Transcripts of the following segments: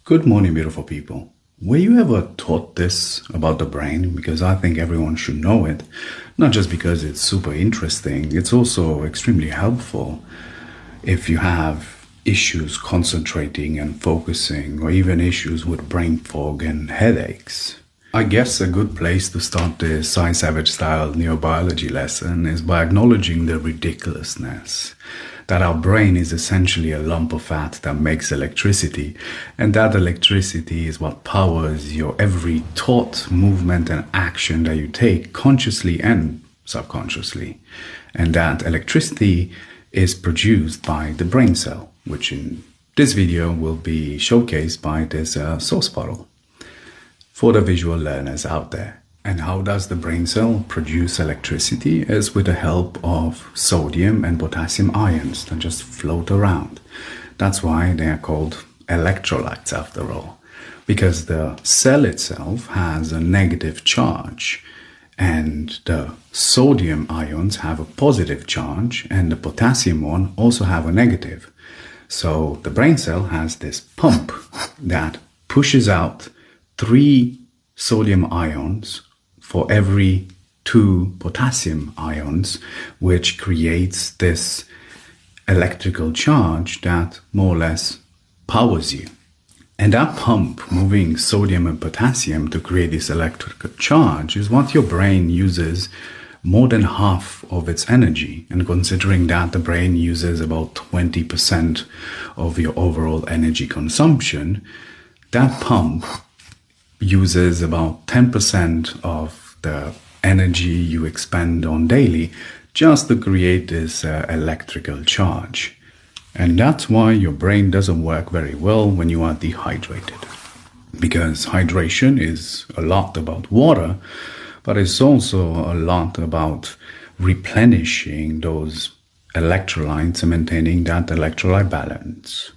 Good morning, beautiful people. Were you ever taught this about the brain? Because I think everyone should know it. Not just because it's super interesting, it's also extremely helpful if you have issues concentrating and focusing, or even issues with brain fog and headaches. I guess a good place to start this Science Savage style neurobiology lesson is by acknowledging the ridiculousness that our brain is essentially a lump of fat that makes electricity, and that electricity is what powers your every thought, movement, and action that you take consciously and subconsciously. And that electricity is produced by the brain cell, which in this video will be showcased by this source bottle for the visual learners out there. And how does the brain cell produce electricity? Is with the help of sodium and potassium ions that just float around. That's why they are called electrolytes after all, because the cell itself has a negative charge, and the sodium ions have a positive charge, and the potassium one also have a negative. So the brain cell has this pump that pushes out 3 sodium ions for every 2 potassium ions, which creates this electrical charge that more or less powers you. And that pump moving sodium and potassium to create this electrical charge is what your brain uses more than half of its energy. And considering that the brain uses about 20% of your overall energy consumption, that pump uses about 10% of the energy you expend on daily just to create this electrical charge. And that's why your brain doesn't work very well when you are dehydrated. Because hydration is a lot about water, but it's also a lot about replenishing those electrolytes and maintaining that electrolyte balance.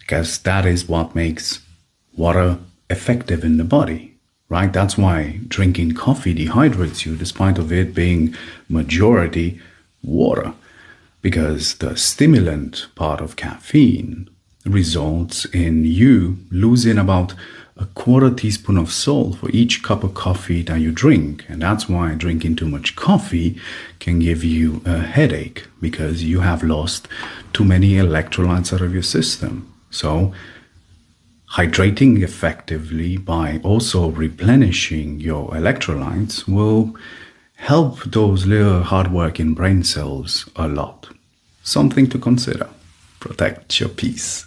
Because that is what makes water effective in the body. Right? That's why drinking coffee dehydrates you, despite of it being majority water, because the stimulant part of caffeine results in you losing about a 1/4 teaspoon of salt for each cup of coffee that you drink. And that's why drinking too much coffee can give you a headache, because you have lost too many electrolytes out of your system. So hydrating effectively by also replenishing your electrolytes will help those little hardworking brain cells a lot. Something to consider. Protect your peace.